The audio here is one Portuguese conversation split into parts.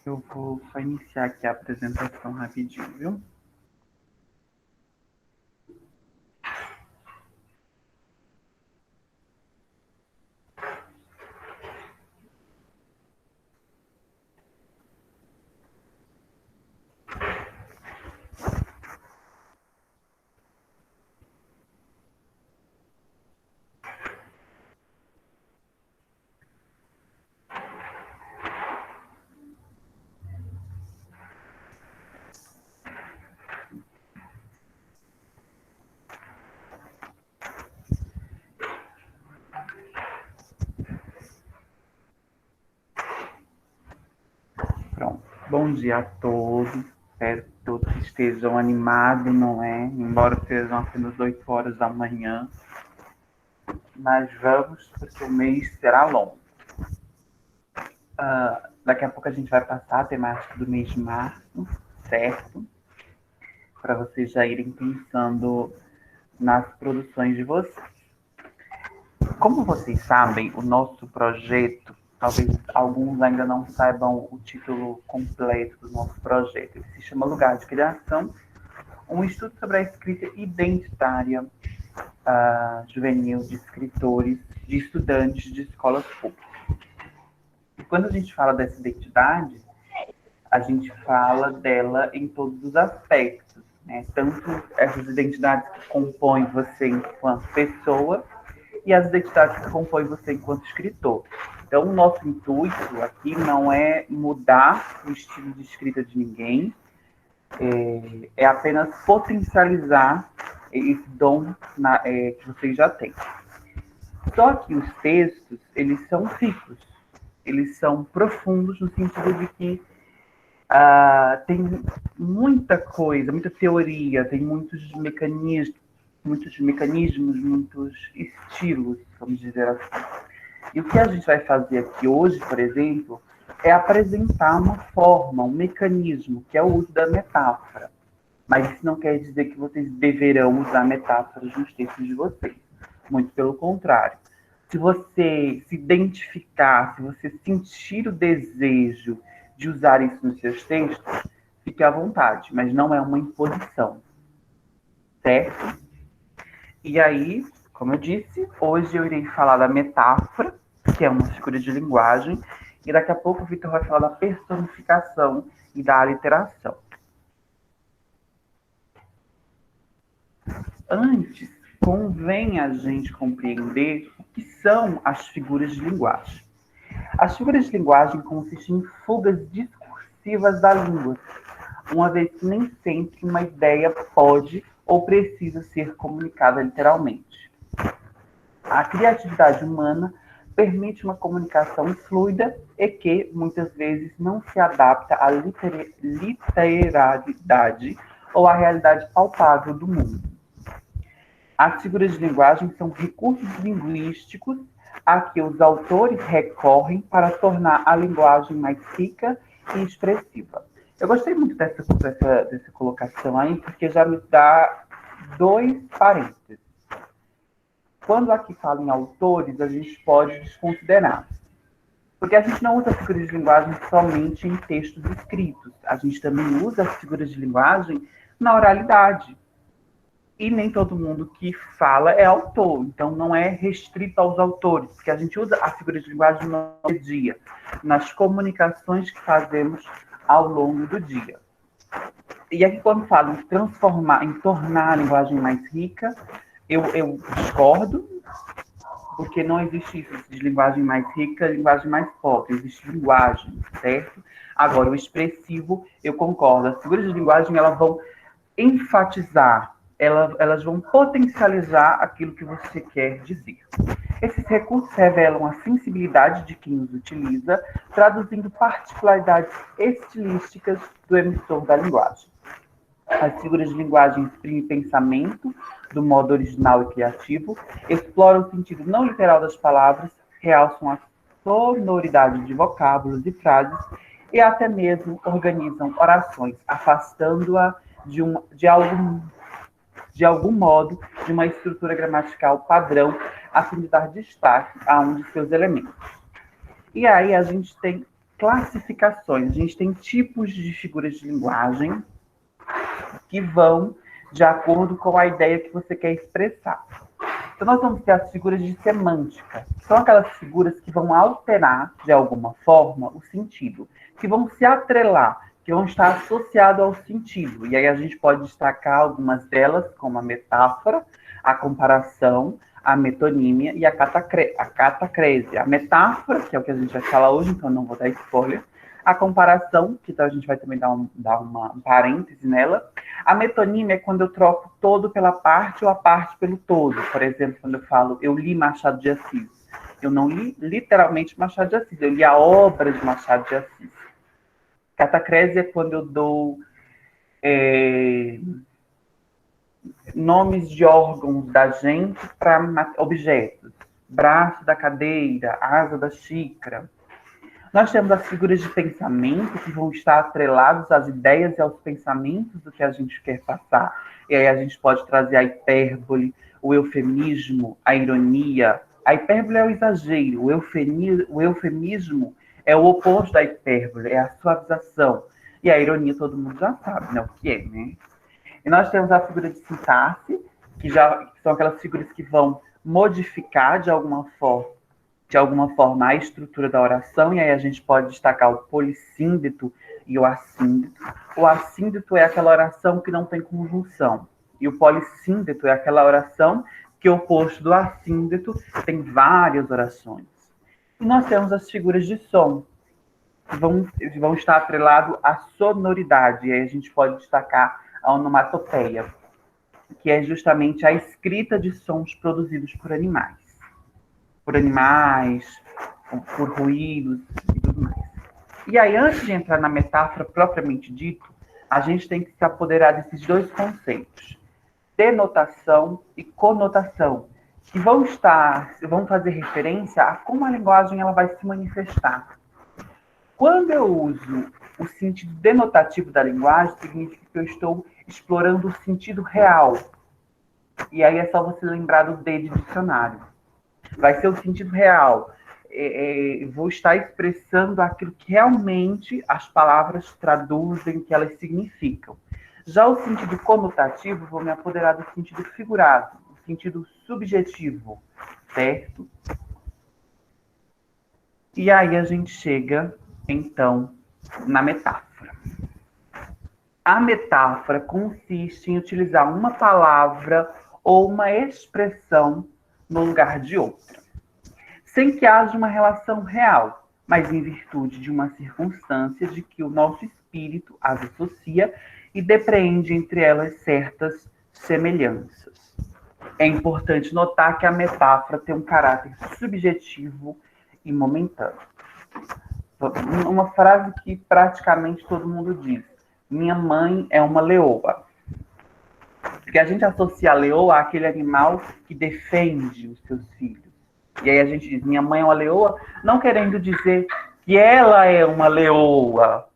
Eu vou só iniciar aqui a apresentação rapidinho, viu? Pronto. Bom dia a todos. Espero que todos estejam animados, não é? Embora sejam apenas 8 horas da manhã. Mas vamos, porque o mês será longo. Daqui a pouco a gente vai passar a temática do mês de março, certo? Para vocês já irem pensando nas produções de vocês. Como vocês sabem, o nosso projeto, talvez alguns ainda não saibam o título completo do nosso projeto, ele se chama Lugar de Criação, um estudo sobre a escrita identitária juvenil de escritores, de estudantes de escolas públicas. E quando a gente fala dessa identidade, a gente fala dela em todos os aspectos, né? Tanto essas identidades que compõem você enquanto pessoa, e as identidades que compõem você enquanto escritor. Então, o nosso intuito aqui não é mudar o estilo de escrita de ninguém, é apenas potencializar esse dom que vocês já têm. Só que os textos, eles são ricos, eles são profundos no sentido de que tem muita coisa, muita teoria, tem muitos mecanismos, muitos estilos, vamos dizer assim. E o que a gente vai fazer aqui hoje, por exemplo, é apresentar uma forma, um mecanismo, que é o uso da metáfora. Mas isso não quer dizer que vocês deverão usar metáforas nos textos de vocês. Muito pelo contrário. Se você se identificar, se você sentir o desejo de usar isso nos seus textos, fique à vontade, mas não é uma imposição. Certo? E aí, como eu disse, hoje eu irei falar da metáfora, que é uma figura de linguagem, e daqui a pouco o Vitor vai falar da personificação e da aliteração. Antes, convém a gente compreender o que são as figuras de linguagem. As figuras de linguagem consistem em fugas discursivas da língua, uma vez que nem sempre uma ideia pode ou precisa ser comunicada literalmente. A criatividade humana permite uma comunicação fluida e que, muitas vezes, não se adapta à literalidade ou à realidade palpável do mundo. As figuras de linguagem são recursos linguísticos a que os autores recorrem para tornar a linguagem mais rica e expressiva. Eu gostei muito dessa colocação aí, porque já me dá dois parênteses. Quando aqui fala em autores, a gente pode desconsiderar. Porque a gente não usa figuras de linguagem somente em textos escritos. A gente também usa as figuras de linguagem na oralidade. E nem todo mundo que fala é autor, então não é restrito aos autores, porque a gente usa a figura de linguagem no dia, nas comunicações que fazemos ao longo do dia. E aqui, quando falo em transformar, em tornar a linguagem mais rica, eu discordo, porque não existe isso de linguagem mais rica, linguagem mais pobre, existe linguagem, certo? Agora, o expressivo, eu concordo, as figuras de linguagem, elas vão enfatizar, elas vão potencializar aquilo que você quer dizer. Esses recursos revelam a sensibilidade de quem os utiliza, traduzindo particularidades estilísticas do emissor da linguagem. As figuras de linguagem exprimem pensamento do modo original e criativo, exploram o sentido não literal das palavras, realçam a sonoridade de vocábulos e frases e até mesmo organizam orações, afastando-a de algum modo de uma estrutura gramatical padrão, a fim de dar destaque a um de seus elementos. E aí a gente tem classificações, a gente tem tipos de figuras de linguagem que vão de acordo com a ideia que você quer expressar. Então, nós vamos ter as figuras de semântica, que são aquelas figuras que vão alterar, de alguma forma, o sentido, que vão se atrelar, que vão estar associados ao sentido. E aí a gente pode destacar algumas delas, como a metáfora, a comparação, a metonímia e a catacrese. A metáfora, que é o que a gente vai falar hoje, então não vou dar spoiler. A comparação, que então a gente vai também dar um parêntese nela. A metonímia é quando eu troco todo pela parte ou a parte pelo todo. Por exemplo, quando eu falo, eu li Machado de Assis. Eu não li literalmente Machado de Assis, eu li a obra de Machado de Assis. Catacrese é quando eu dou nomes de órgãos da gente para objetos. Braço da cadeira, asa da xícara. Nós temos as figuras de pensamento que vão estar atreladas às ideias e aos pensamentos do que a gente quer passar. E aí a gente pode trazer a hipérbole, o eufemismo, a ironia. A hipérbole é o exagero, o eufemismo é o oposto da hipérbole, é a suavização. E a ironia todo mundo já sabe, né, o que é, né? E nós temos a figura de sintaxe, que são aquelas figuras que vão modificar de alguma forma a estrutura da oração, e aí a gente pode destacar o polissíndeto e o assíndeto. O assíndeto é aquela oração que não tem conjunção, e o polissíndeto é aquela oração que, oposto do assíndeto, tem várias orações. E nós temos as figuras de som, que vão estar atrelados à sonoridade, e aí a gente pode destacar a onomatopeia, que é justamente a escrita de sons produzidos por animais, por ruídos e tudo mais. E aí, antes de entrar na metáfora propriamente dito, a gente tem que se apoderar desses dois conceitos, denotação e conotação, que vão fazer referência a como a linguagem ela vai se manifestar. Quando eu uso o sentido denotativo da linguagem, significa que eu estou explorando o sentido real. E aí é só você lembrar do D de dicionário. Vai ser o sentido real. Vou estar expressando aquilo que realmente as palavras traduzem, que elas significam. Já o sentido conotativo, vou me apoderar do sentido figurado, do sentido subjetivo, certo? E aí a gente chega, então, na metáfora. A metáfora consiste em utilizar uma palavra ou uma expressão no lugar de outra, sem que haja uma relação real, mas em virtude de uma circunstância de que o nosso espírito as associa e depreende entre elas certas semelhanças. É importante notar que a metáfora tem um caráter subjetivo e momentâneo. Uma frase que praticamente todo mundo diz: minha mãe é uma leoa. Porque a gente associa a leoa àquele animal que defende os seus filhos. E aí a gente diz, minha mãe é uma leoa, não querendo dizer que ela é uma leoa,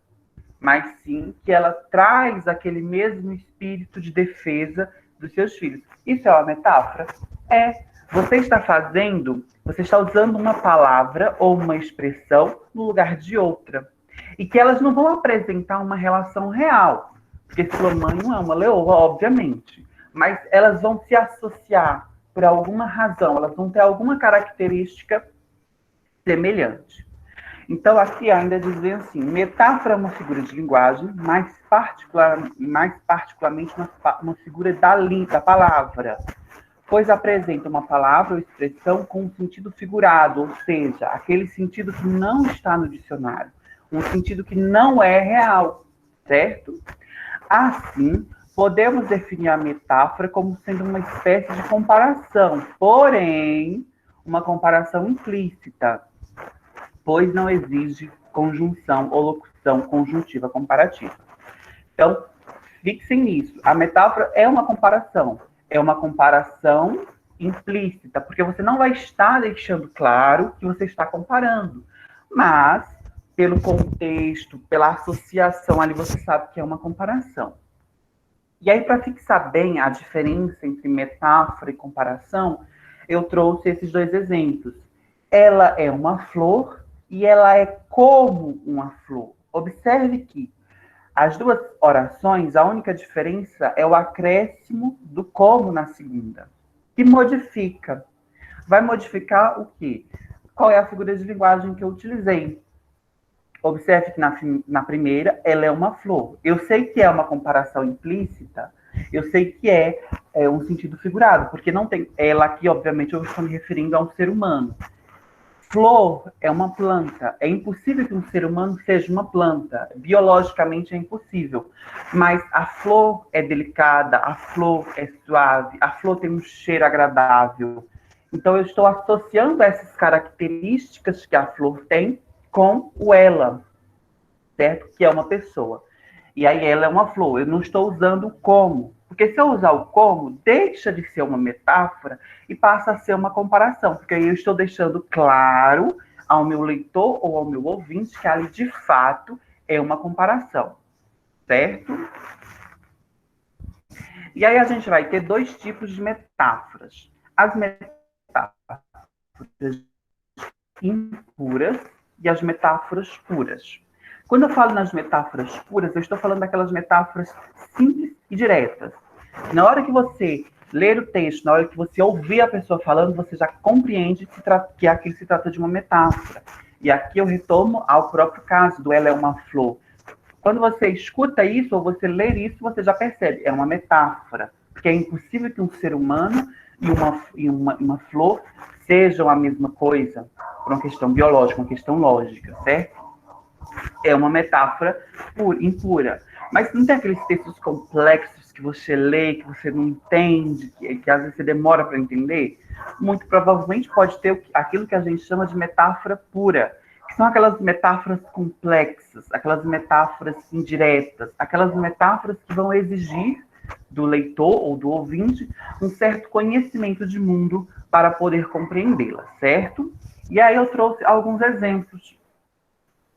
mas sim que ela traz aquele mesmo espírito de defesa dos seus filhos. Isso é uma metáfora? É. Você está usando uma palavra ou uma expressão no lugar de outra. E que elas não vão apresentar uma relação real. Porque sua mãe não é uma leoa, obviamente. Mas elas vão se associar por alguma razão. Elas vão ter alguma característica semelhante. Então, aqui ainda dizem assim, metáfora é uma figura de linguagem, mais particularmente uma figura da palavra, pois apresenta uma palavra ou expressão com um sentido figurado, ou seja, aquele sentido que não está no dicionário, um sentido que não é real, certo? Assim, podemos definir a metáfora como sendo uma espécie de comparação, porém, uma comparação implícita, pois não exige conjunção ou locução conjuntiva comparativa. Então, fixem nisso. A metáfora é uma comparação implícita, porque você não vai estar deixando claro que você está comparando, mas, pelo contexto, pela associação ali, você sabe que é uma comparação. E aí, para fixar bem a diferença entre metáfora e comparação, eu trouxe esses dois exemplos. Ela é uma flor e ela é como uma flor. Observe que as duas orações, a única diferença é o acréscimo do como na segunda, que modifica. Vai modificar o quê? Qual é a figura de linguagem que eu utilizei? Observe que na primeira, ela é uma flor. Eu sei que é uma comparação implícita, eu sei que é um sentido figurado, porque não tem. Ela aqui, obviamente, eu estou me referindo a um ser humano. Flor é uma planta. É impossível que um ser humano seja uma planta. Biologicamente é impossível. Mas a flor é delicada, a flor é suave, a flor tem um cheiro agradável. Então, eu estou associando essas características que a flor tem com o ela, certo? Que é uma pessoa. E aí ela é uma flor. Eu não estou usando o como. Porque se eu usar o como, deixa de ser uma metáfora e passa a ser uma comparação. Porque aí eu estou deixando claro ao meu leitor ou ao meu ouvinte que ali, de fato, é uma comparação. Certo? E aí a gente vai ter dois tipos de metáforas. As metáforas impuras e as metáforas puras. Quando eu falo nas metáforas puras, eu estou falando daquelas metáforas simples e diretas. Na hora que você ler o texto, na hora que você ouvir a pessoa falando, você já compreende que aquilo se trata de uma metáfora. E aqui eu retomo ao próprio caso do ela é uma flor. Quando você escuta isso, ou você lê isso, você já percebe, é uma metáfora. Porque é impossível que um ser humano e uma flor sejam a mesma coisa, por uma questão biológica, uma questão lógica, certo? É uma metáfora impura. Mas não tem aqueles textos complexos que você lê, que você não entende, que às vezes você demora para entender? Muito provavelmente pode ter aquilo que a gente chama de metáfora pura, que são aquelas metáforas complexas, aquelas metáforas indiretas, aquelas metáforas que vão exigir do leitor ou do ouvinte um certo conhecimento de mundo para poder compreendê-la, certo? E aí eu trouxe alguns exemplos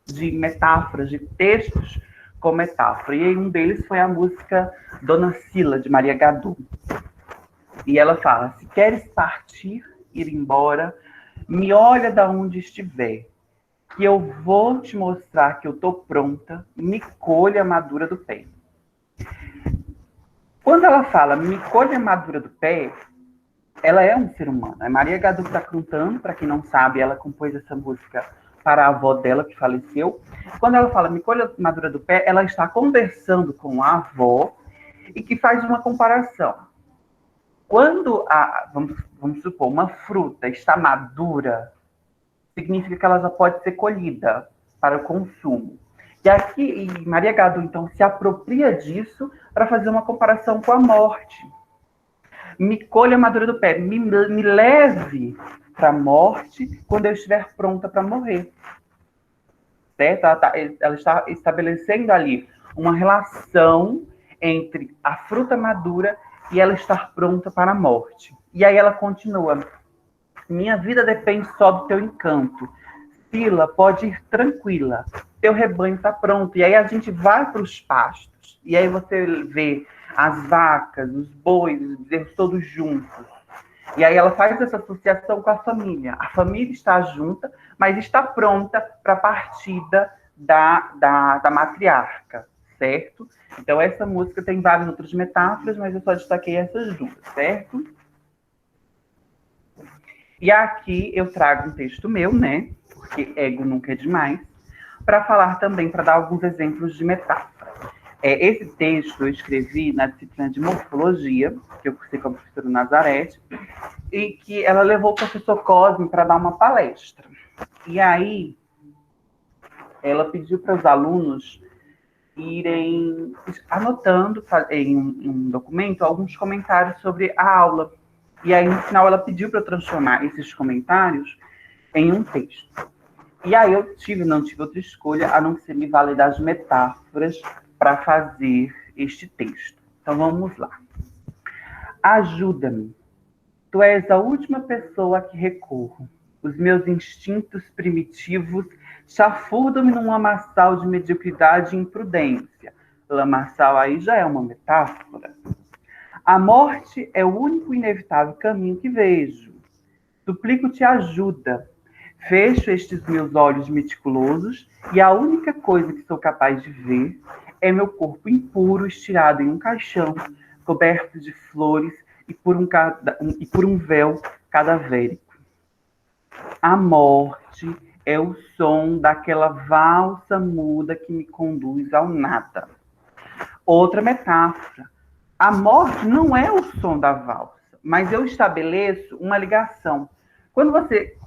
de metáforas, de textos com metáfora. E um deles foi a música Dona Cila, de Maria Gadu. E ela fala, se queres partir, ir embora, me olha da onde estiver, que eu vou te mostrar que eu tô pronta, me colha a madura do pé. Quando ela fala me colha a madura do pé, ela é um ser humano. É Maria Gadu que está cantando, para quem não sabe, ela compôs essa música para a avó dela, que faleceu. Quando ela fala me colha a madura do pé, ela está conversando com a avó e que faz uma comparação. Quando, vamos supor, uma fruta está madura, significa que ela já pode ser colhida para o consumo. E aqui, Maria Gadu, então, se apropria disso para fazer uma comparação com a morte. Me colha a madura do pé, me leve para a morte quando eu estiver pronta para morrer. Certo? Ela está estabelecendo ali uma relação entre a fruta madura e ela estar pronta para a morte. E aí ela continua, minha vida depende só do teu encanto. Sila, pode ir tranquila, teu rebanho está pronto. E aí a gente vai para os pastos, e aí você vê as vacas, os bois, os bezerros todos juntos. E aí ela faz essa associação com a família. A família está junta, mas está pronta para a partida da matriarca, certo? Então essa música tem várias outras metáforas, mas eu só destaquei essas duas, certo? E aqui eu trago um texto meu, né? Porque ego nunca é demais, para falar também, para dar alguns exemplos de metáfora. Esse texto eu escrevi na disciplina de morfologia, que eu cursei com a professora Nazarete, e que ela levou o professor Cosme para dar uma palestra. E aí, ela pediu para os alunos irem anotando em um documento alguns comentários sobre a aula. E aí, no final, ela pediu para eu transformar esses comentários em um texto. E aí eu não tive outra escolha a não ser me valer das metáforas para fazer este texto. Então vamos lá. Ajuda-me. Tu és a última pessoa a que recorro. Os meus instintos primitivos chafurdam-me num lamaçal de mediocridade e imprudência. Lamaçal aí já é uma metáfora. A morte é o único inevitável caminho que vejo. Suplico-te ajuda. Fecho estes meus olhos meticulosos e a única coisa que sou capaz de ver é meu corpo impuro estirado em um caixão, coberto de flores e por um véu cadavérico. A morte é o som daquela valsa muda que me conduz ao nada. Outra metáfora. A morte não é o som da valsa, mas eu estabeleço uma ligação. Quando você,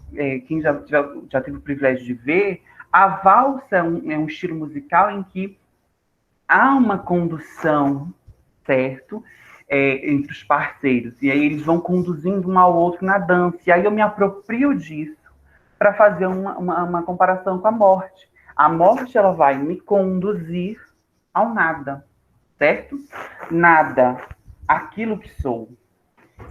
quem já teve o privilégio de ver, a valsa é um estilo musical em que há uma condução, certo? Entre os parceiros. E aí eles vão conduzindo um ao outro na dança. E aí eu me aproprio disso para fazer uma comparação com a morte. A morte ela vai me conduzir ao nada, certo? Nada, aquilo que sou.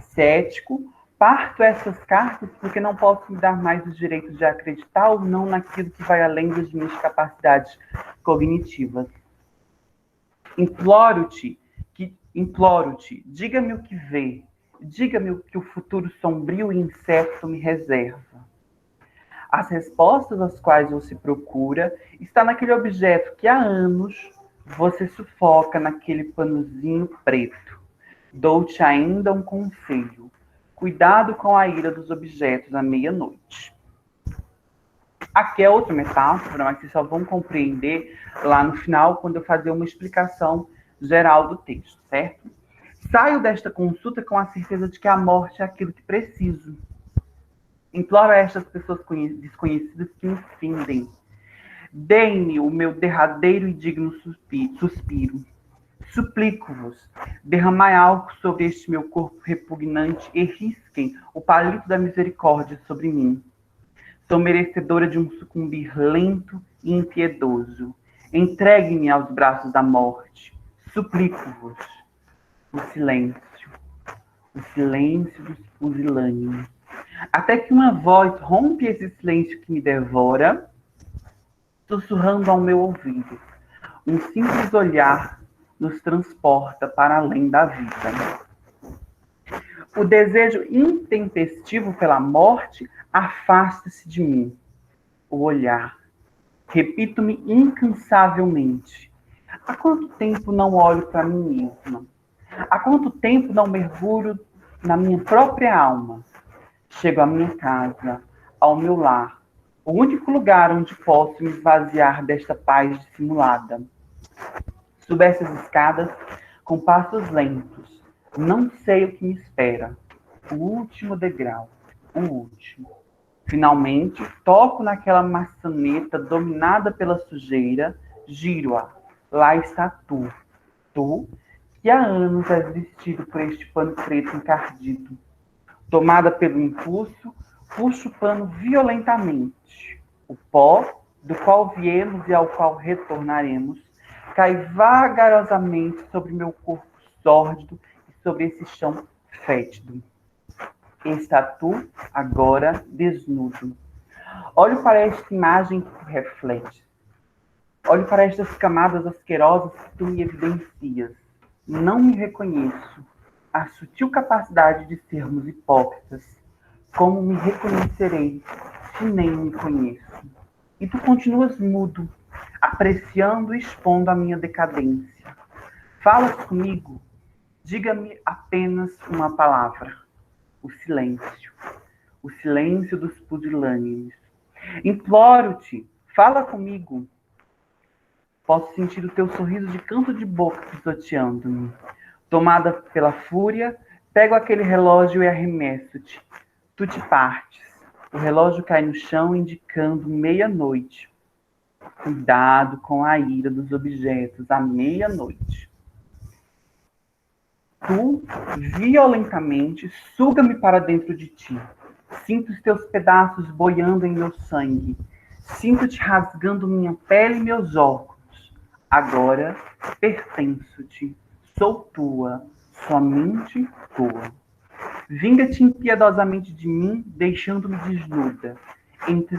Cético, parto essas cartas porque não posso me dar mais os direitos de acreditar ou não naquilo que vai além das minhas capacidades cognitivas. Imploro-te, diga-me o que vê, diga-me o que o futuro sombrio e incerto me reserva. As respostas às quais você procura está naquele objeto que há anos você sufoca naquele panozinho preto. Dou-te ainda um conselho. Cuidado com a ira dos objetos à meia-noite. Aqui é outra metáfora, mas vocês só vão compreender lá no final, quando eu fazer uma explicação geral do texto, certo? Saio desta consulta com a certeza de que a morte é aquilo que preciso. Imploro a estas pessoas desconhecidas que me findem. Deem-me o meu derradeiro e digno suspiro. Suplico-vos, derramai álcool sobre este meu corpo repugnante e risquem o palito da misericórdia sobre mim. Sou merecedora de um sucumbir lento e impiedoso. Entregue-me aos braços da morte. Suplico-vos. O silêncio dos pusilânimes. Até que uma voz rompe esse silêncio que me devora, sussurrando ao meu ouvido. Um simples olhar nos transporta para além da vida. O desejo intempestivo pela morte afasta-se de mim. O olhar. Repito-me incansavelmente. Há quanto tempo não olho para mim mesma? Há quanto tempo não mergulho na minha própria alma? Chego à minha casa, ao meu lar, o único lugar onde posso me esvaziar desta paz dissimulada. Subo essas escadas com passos lentos. Não sei o que me espera. O último degrau. O último. Finalmente, toco naquela maçaneta dominada pela sujeira, giro-a. Lá está tu. Tu, que há anos és vestido por este pano preto encardido. Tomada pelo impulso, puxo o pano violentamente. O pó, do qual viemos e ao qual retornaremos, cai vagarosamente sobre meu corpo sórdido e sobre esse chão fétido. Está tu, agora, desnudo. Olho para esta imagem que tu refletes. Olho para estas camadas asquerosas que tu me evidencias. Não me reconheço. A sutil capacidade de sermos hipócritas. Como me reconhecerei se nem me conheço? E tu continuas mudo, apreciando e expondo a minha decadência. Falas comigo, diga-me apenas uma palavra. O silêncio. O silêncio dos pusilânimes. Imploro-te, fala comigo. Posso sentir o teu sorriso de canto de boca pisoteando-me. Tomada pela fúria, pego aquele relógio e arremesso-te. Tu te partes. O relógio cai no chão, indicando meia-noite. Cuidado com a ira dos objetos à meia-noite. Tu, violentamente, suga-me para dentro de ti. Sinto os teus pedaços boiando em meu sangue. Sinto-te rasgando minha pele e meus órgãos. Agora pertenço-te. Sou tua, somente tua. Vinga-te impiedosamente de mim, deixando-me desnuda.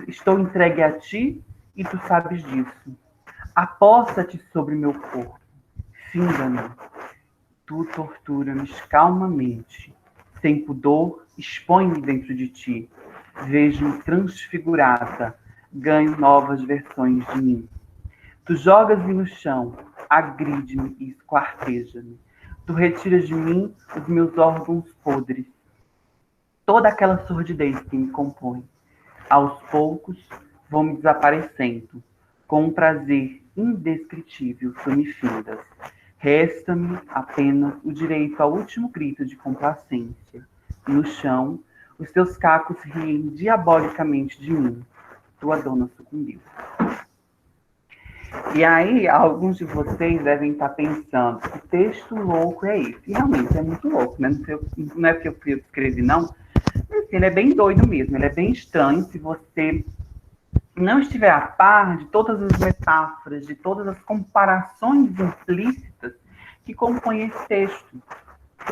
Estou entregue a ti e tu sabes disso. Aposta-te sobre meu corpo. Finga-me. Tu tortura-me calmamente. Sem pudor, expõe-me dentro de ti. vejo-me transfigurada, ganho novas versões de mim. Tu jogas-me no chão, agride-me e esquarteja-me. Tu retiras de mim os meus órgãos podres, toda aquela sordidez que me compõe. Aos poucos, vou me desaparecendo, com um prazer indescritível tu me findas. Resta-me apenas o direito ao último grito de complacência. No chão, os teus cacos riem diabolicamente de mim. Tua dona sucumbiu. E aí, alguns de vocês devem estar pensando, que texto louco é esse? E realmente é muito louco, né? Não é porque eu fui eu que escrevi, não. Mas, assim, ele é bem doido mesmo, ele é bem estranho. Se você não estiver a par de todas as metáforas, de todas as comparações implícitas que compõem esse texto.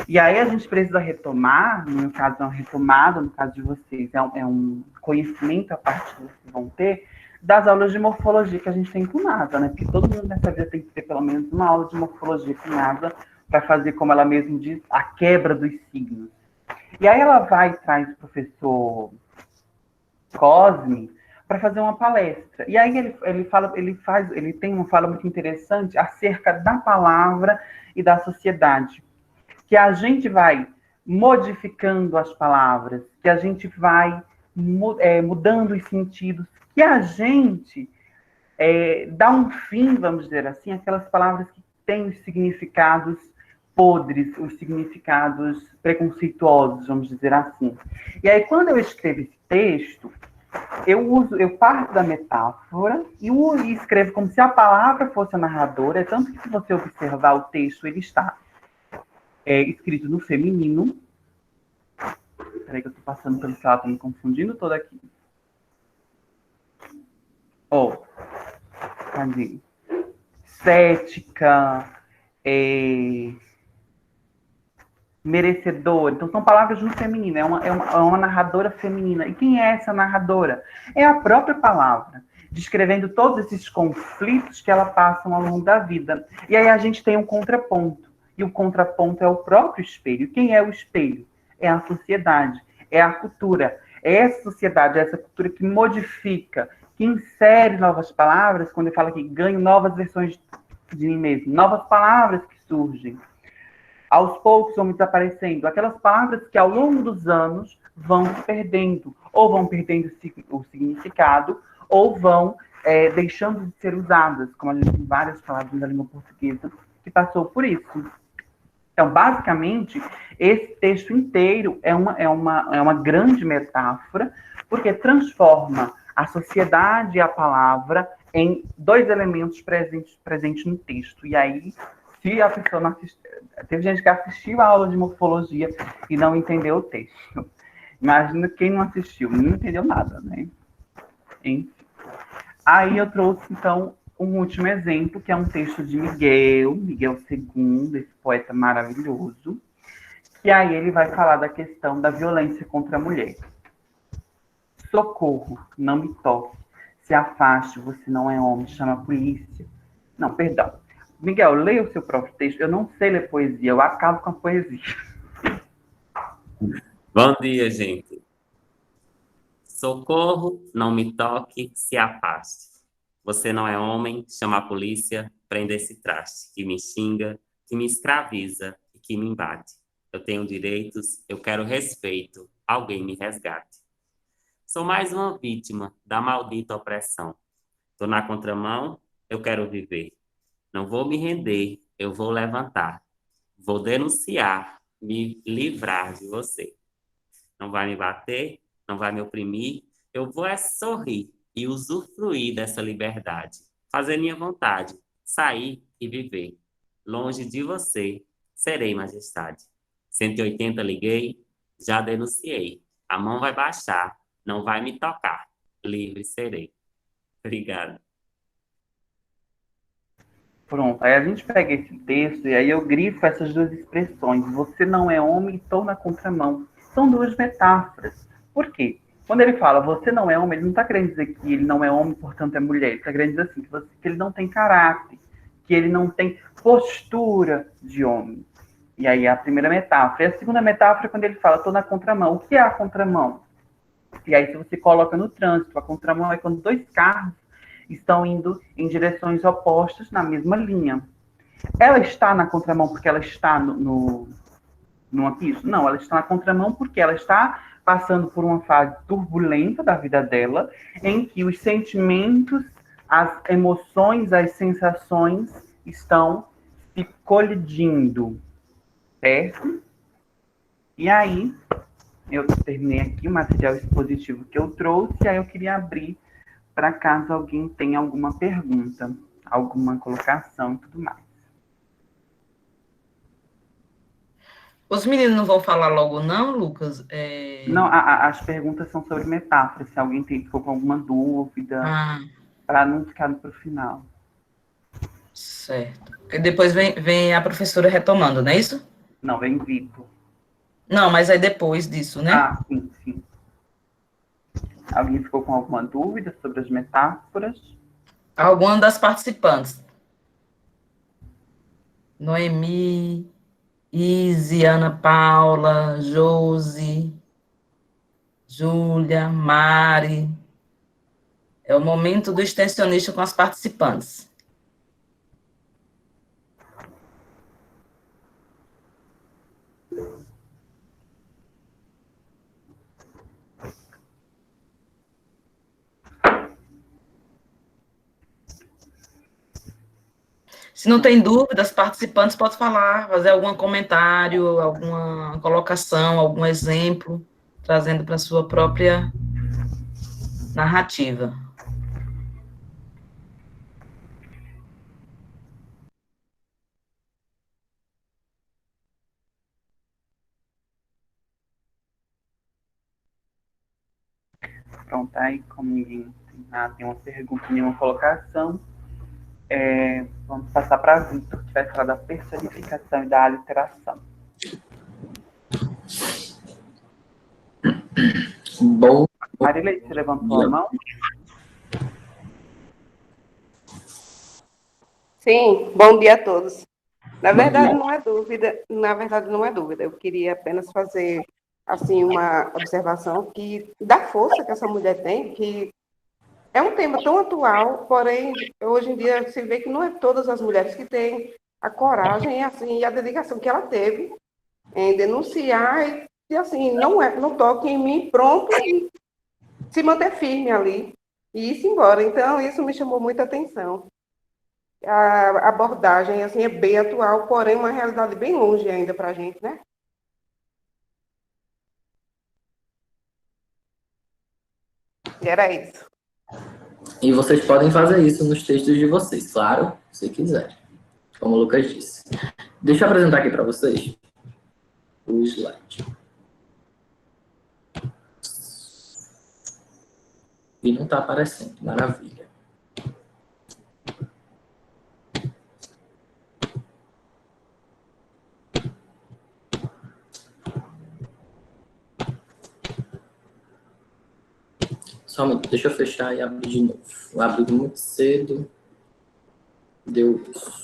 E aí a gente precisa retomar, no meu caso é uma retomada, no caso de vocês é um conhecimento a partir que vocês vão ter, das aulas de morfologia que a gente tem com NASA, né? Porque todo mundo nessa vida tem que ter pelo menos uma aula de morfologia com NASA para fazer, como ela mesma diz, a quebra dos signos. E aí ela vai e traz o professor Cosme para fazer uma palestra. E aí ele tem uma fala muito interessante acerca da palavra e da sociedade. Que a gente vai modificando as palavras, que a gente vai mudando os sentidos, que a gente dá um fim, vamos dizer assim, àquelas palavras que têm os significados podres, os significados preconceituosos, vamos dizer assim. E aí, quando eu escrevo esse texto, eu parto da metáfora e escrevo como se a palavra fosse a narradora, tanto que se você observar o texto, ele está escrito no feminino. Peraí que eu estou passando pelo celular, estou me confundindo toda aqui. Cadê? Cética, merecedor. Então, são palavras no feminino, é uma narradora feminina. E quem é essa narradora? É a própria palavra, descrevendo todos esses conflitos que ela passa ao longo da vida. E aí a gente tem um contraponto. E o contraponto é o próprio espelho. Quem é o espelho? É a sociedade, é a cultura. É essa sociedade, é essa cultura que modifica, que insere novas palavras, quando eu falo que ganho novas versões de mim mesmo, novas palavras que surgem. Aos poucos vão desaparecendo. Aquelas palavras que ao longo dos anos vão se perdendo, ou vão perdendo o significado, ou vão deixando de ser usadas, como a gente tem várias palavras da língua portuguesa que passou por isso. Então, basicamente, esse texto inteiro é uma grande metáfora, porque transforma a sociedade e a palavra em dois elementos presentes no texto. E aí, se a pessoa não assistiu, teve gente que assistiu a aula de morfologia e não entendeu o texto. Imagina quem não assistiu, não entendeu nada, né? Enfim. Aí eu trouxe, então, um último exemplo, que é um texto de Miguel II, esse poeta maravilhoso, que aí ele vai falar da questão da violência contra a mulher. Socorro, não me toque, se afaste, você não é homem, chama a polícia. Não, perdão. Miguel, leia o seu próprio texto. Eu não sei ler poesia, eu acabo com a poesia. Bom dia, gente. Socorro, não me toque, se afaste. Você não é homem, chama a polícia, prenda esse traste, que me xinga, que me escraviza e que me embate. Eu tenho direitos, eu quero respeito, alguém me resgate. Sou mais uma vítima da maldita opressão. Tô na contramão, eu quero viver. Não vou me render, eu vou levantar. Vou denunciar, me livrar de você. Não vai me bater, não vai me oprimir, eu vou sorrir e usufruir dessa liberdade. Fazer minha vontade, sair e viver. Longe de você, serei majestade. 180 liguei, já denunciei. A mão vai baixar, não vai me tocar. Livre serei. Obrigado. Pronto, aí a gente pega esse texto e aí eu grifo essas duas expressões. Você não é homem, estou na contramão. São duas metáforas. Por quê? Quando ele fala você não é homem, ele não está querendo dizer que ele não é homem, portanto é mulher. Ele está querendo dizer assim, que ele não tem caráter, que ele não tem postura de homem. E aí é a primeira metáfora. E a segunda metáfora é quando ele fala estou na contramão. O que é a contramão? E aí, se você coloca no trânsito, a contramão é quando dois carros estão indo em direções opostas na mesma linha. Ela está na contramão porque ela está numa pista? Não, ela está na contramão porque ela está passando por uma fase turbulenta da vida dela, em que os sentimentos, as emoções, as sensações estão se colidindo, certo? E aí, eu terminei aqui o material expositivo que eu trouxe, e aí eu queria abrir para caso alguém tenha alguma pergunta, alguma colocação e tudo mais. Os meninos não vão falar logo, não, Lucas? Não, as perguntas são sobre metáforas, se alguém ficou com alguma dúvida, para não ficar para o final. Certo. Porque depois vem a professora retomando, não é isso? Não, vem Vitor. Não, mas é depois disso, né? Ah, sim, sim. Alguém ficou com alguma dúvida sobre as metáforas? Alguma das participantes. Noemi, Izzy, Ana Paula, Josi, Júlia, Mari. É o momento do extensionista com as participantes. Se não tem dúvidas, participantes podem falar, fazer algum comentário, alguma colocação, algum exemplo, trazendo para a sua própria narrativa. Pronto, aí como ninguém tem uma pergunta, nenhuma colocação, vamos passar para Vitor, que vai falar da personificação e da aliteração. Bom. Marilei, você levantou a mão? Sim, bom dia a todos. Na verdade, não é dúvida. Eu queria apenas fazer assim uma observação que da força que essa mulher tem, que é um tema tão atual, porém hoje em dia se vê que não é todas as mulheres que têm a coragem e assim e a dedicação que ela teve em denunciar e assim não toque em mim, pronto, e se manter firme ali e ir embora. Então isso me chamou muita atenção. A abordagem assim é bem atual, porém uma realidade bem longe ainda para a gente, né? E era isso. E vocês podem fazer isso nos textos de vocês, claro, se quiserem, como o Lucas disse. Deixa eu apresentar aqui para vocês o slide. E não está aparecendo, maravilha. Só um minuto, deixa eu fechar e abrir de novo. Eu abri muito cedo. Deu isso.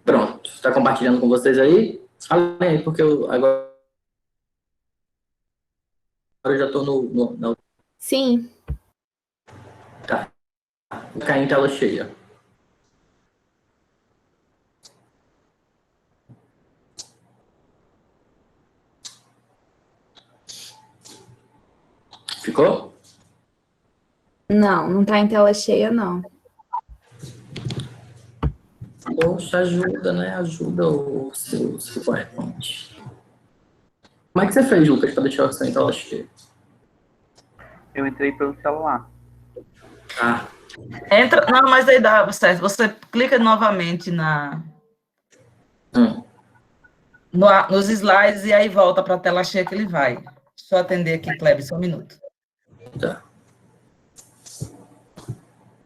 Pronto, está compartilhando com vocês aí? Falem aí, porque agora eu já estou no. Sim. Tá. Vou cair em tela cheia. Ficou? Não, não tá em tela cheia, não. Poxa, ajuda, né? Ajuda o seu PowerPoint. Como é que você fez, Lucas, para deixar o seu em tela cheia? Eu entrei pelo celular. Ah. Entra, não, mas aí dá certo. Você clica novamente na... nos slides e aí volta para a tela cheia que ele vai. Deixa eu atender aqui, Kleber, só um minuto. Tá.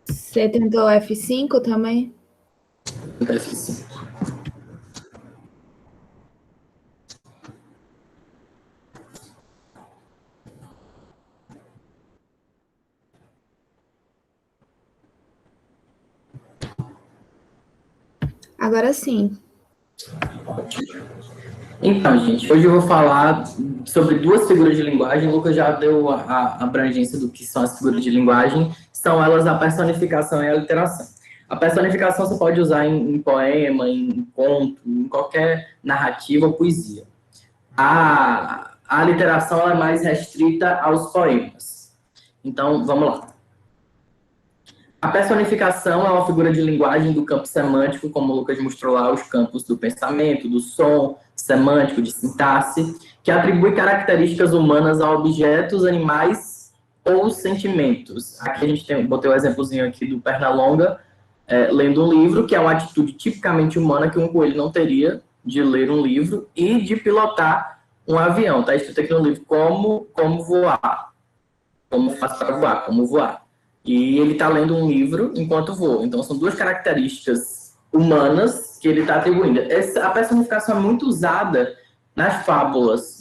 Você tentou F5 também? F5. Agora sim. Então, gente, hoje eu vou falar sobre duas figuras de linguagem. O Lucas já deu a abrangência do que são as figuras de linguagem. São elas a personificação e a literação. A personificação você pode usar em poema, em conto, em qualquer narrativa ou poesia. A literação ela é mais restrita aos poemas. Então, vamos lá. A personificação é uma figura de linguagem do campo semântico, como o Lucas mostrou lá, os campos do pensamento, do som, semântico, de sintaxe, que atribui características humanas a objetos, animais ou sentimentos. Aqui a gente botei o exemplozinho aqui do Pernalonga, lendo um livro, que é uma atitude tipicamente humana que um coelho não teria, de ler um livro e de pilotar um avião. Está escrito aqui no livro como voar, como faz para voar, como voar. E ele está lendo um livro enquanto voa. Então, são duas características humanas que ele está atribuindo. A personificação é muito usada nas fábulas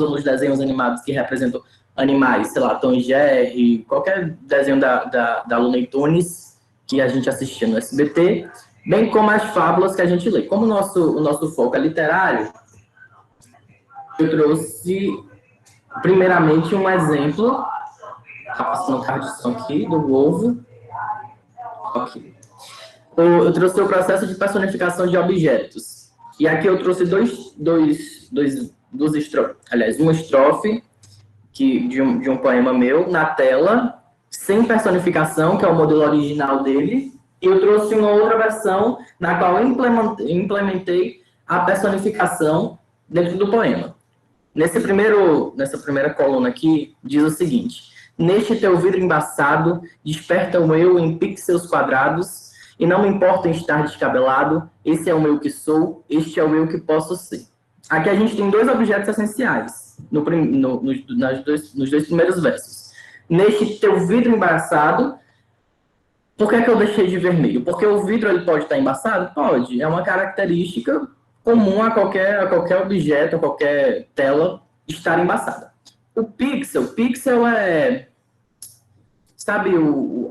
ou nos desenhos animados que representam animais, sei lá, Tom e Jerry, qualquer desenho da Looney Tunes que a gente assistia no SBT, bem como as fábulas que a gente lê. Como o nosso foco é literário, eu trouxe, primeiramente, um exemplo. Está passando o carro de som aqui, do ovo. Ok. Eu trouxe o processo de personificação de objetos. E aqui eu trouxe uma estrofe de um poema meu, na tela, sem personificação, que é o modelo original dele. E eu trouxe uma outra versão, na qual eu implementei a personificação dentro do poema. Nessa primeira coluna aqui, diz o seguinte: neste teu vidro embaçado, desperta o eu em pixels quadrados, e não me importa em estar descabelado, esse é o eu que sou, este é o eu que posso ser. Aqui a gente tem dois objetos essenciais, nos dois primeiros versos. Neste teu vidro embaçado, por que eu deixei de vermelho? Porque o vidro ele pode estar embaçado? Pode, é uma característica comum a qualquer objeto, a qualquer tela estar embaçada. O pixel é, sabe,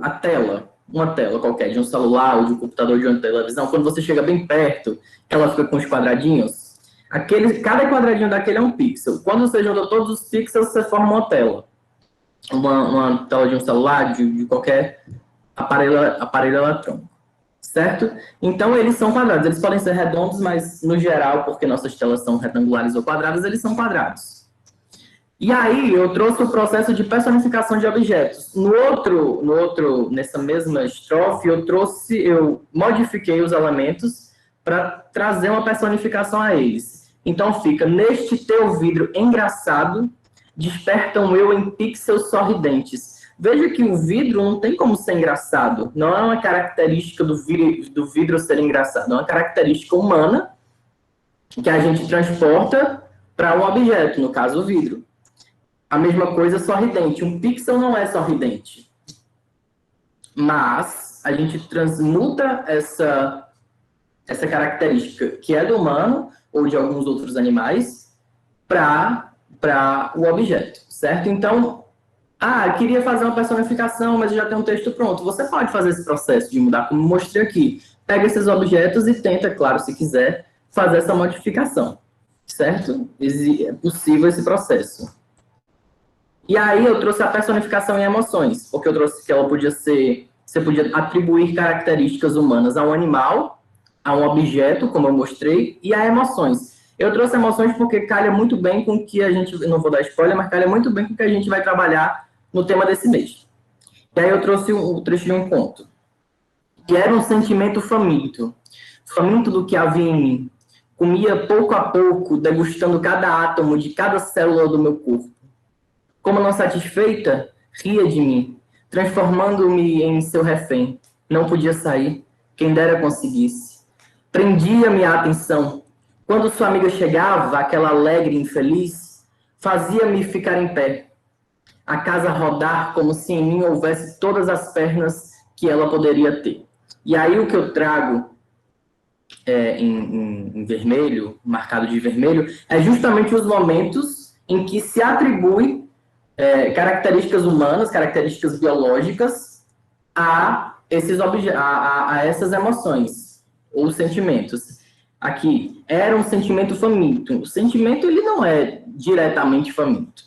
a tela, uma tela qualquer, de um celular, ou de um computador, de uma televisão, quando você chega bem perto, que ela fica com os quadradinhos, cada quadradinho daquele é um pixel. Quando você junta todos os pixels, você forma uma tela. Uma tela de um celular, de qualquer aparelho eletrônico. Certo? Então, eles são quadrados. Eles podem ser redondos, mas, no geral, porque nossas telas são retangulares ou quadradas, eles são quadrados. E aí, eu trouxe o processo de personificação de objetos. Nessa mesma estrofe, eu modifiquei os elementos para trazer uma personificação a eles. Então, fica: neste teu vidro engraçado, desperta um eu em pixels sorridentes. Veja que o vidro não tem como ser engraçado. Não é uma característica do vidro ser engraçado. É uma característica humana que a gente transporta para um objeto, no caso o vidro. A mesma coisa sorridente. Um pixel não é sorridente. Mas a gente transmuta essa característica que é do humano ou de alguns outros animais para o objeto, certo? Então, queria fazer uma personificação, mas já tem um texto pronto. Você pode fazer esse processo de mudar, como mostrei aqui. Pega esses objetos e tenta, claro, se quiser, fazer essa modificação, certo? É possível esse processo. E aí eu trouxe a personificação em emoções, porque eu trouxe que ela podia ser... Você podia atribuir características humanas a um animal, a um objeto, como eu mostrei, e a emoções. Eu trouxe emoções porque calha muito bem com o que a gente... Não vou dar spoiler, mas calha muito bem com o que a gente vai trabalhar no tema desse mês. E aí eu trouxe o trecho de um conto. Que era um sentimento faminto. Faminto do que havia em mim. Comia pouco a pouco, degustando cada átomo de cada célula do meu corpo. Como não satisfeita, ria de mim, transformando-me em seu refém. Não podia sair, quem dera conseguisse. Prendia minha atenção, Quando sua amiga chegava, aquela alegre e infeliz, fazia-me ficar em pé, a casa rodar como se em mim houvesse todas as pernas que ela poderia ter. E aí o que eu trago em vermelho, marcado de vermelho, é justamente os momentos em que se atribui características humanas, características biológicas a essas emoções ou sentimentos. Aqui, era um sentimento faminto. O sentimento, ele não é diretamente faminto,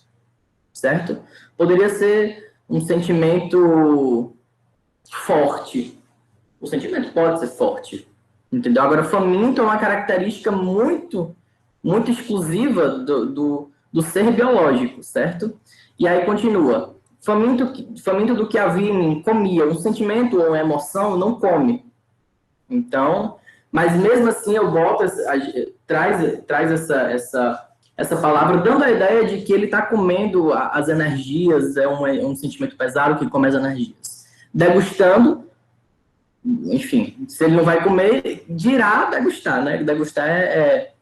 certo? Poderia ser um sentimento forte. O sentimento pode ser forte, entendeu? Agora, faminto é uma característica muito, muito exclusiva do ser biológico, certo? E aí continua. Faminto do que havia em mim, comia. Um sentimento ou uma emoção não come. Então, mas mesmo assim eu volto, traz essa palavra, dando a ideia de que ele está comendo as energias, é um sentimento pesado que come as energias. Degustando, enfim, se ele não vai comer, dirá degustar, né? Degustar é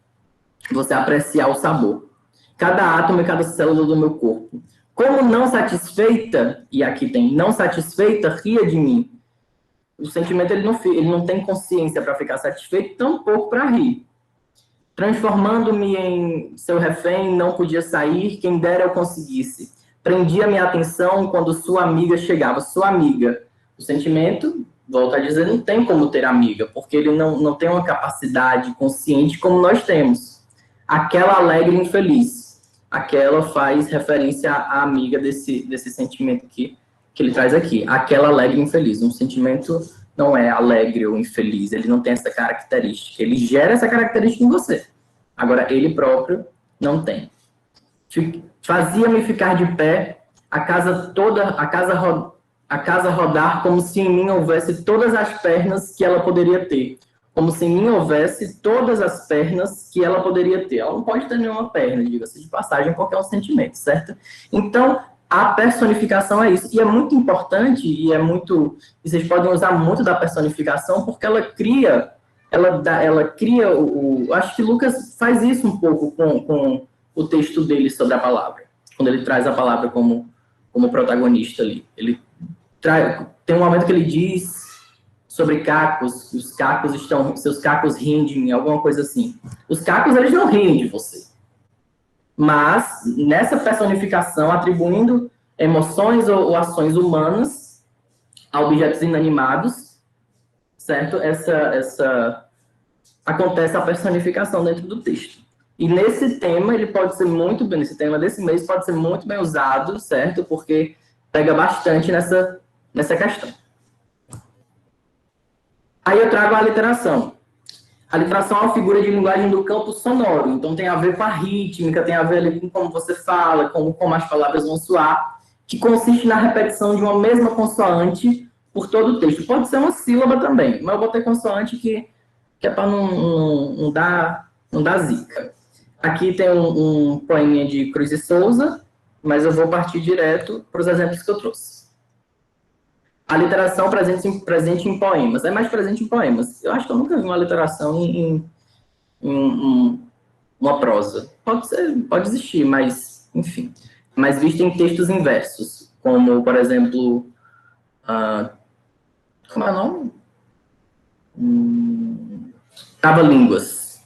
você apreciar o sabor. Cada átomo e cada célula do meu corpo. Como não satisfeita, e aqui tem não satisfeita, ria de mim. O sentimento ele não tem consciência para ficar satisfeito, tampouco para rir. Transformando-me em seu refém, não podia sair, quem dera eu conseguisse. Prendia minha atenção quando sua amiga chegava. Sua amiga. O sentimento, volto a dizer, não tem como ter amiga, porque ele não tem uma capacidade consciente como nós temos. Aquela alegre e infeliz. Aquela faz referência à amiga desse sentimento que ele traz aqui. Aquela alegre e infeliz. Um sentimento não é alegre ou infeliz. Ele não tem essa característica. Ele gera essa característica em você. Agora, ele próprio não tem. Fazia-me ficar de pé, a casa rodar como se em mim houvesse todas as pernas que ela poderia ter. Como se em mim houvesse todas as pernas que ela poderia ter. Ela não pode ter nenhuma perna, diga-se de passagem, porque é um sentimento, certo? Então, a personificação é isso. E é muito importante, e vocês podem usar muito da personificação, porque ela cria, acho que Lucas faz isso um pouco com o texto dele sobre a palavra, quando ele traz a palavra como protagonista ali. Tem um momento que ele diz sobre cacos, seus cacos riem de mim, alguma coisa assim. Os cacos, eles não riem de você. Mas, nessa personificação, atribuindo emoções ou ações humanas a objetos inanimados, certo? Acontece a personificação dentro do texto. E nesse tema, nesse tema desse mês, pode ser muito bem usado, certo? Porque pega bastante nessa questão. Aí eu trago a aliteração. A aliteração é uma figura de linguagem do campo sonoro, então tem a ver com a rítmica, tem a ver ali com como você fala, como as palavras vão soar, que consiste na repetição de uma mesma consoante por todo o texto. Pode ser uma sílaba também, mas eu botei consoante que é para não dar zica. Aqui tem um poeminha de Cruz e Souza, mas eu vou partir direto para os exemplos que eu trouxe. A literação presente em poemas. É mais presente em poemas. Eu acho que eu nunca vi uma literação em uma prosa. Pode existir, mas, enfim. Mas vista em textos inversos. Como, por exemplo... como é o nome? Trava-línguas.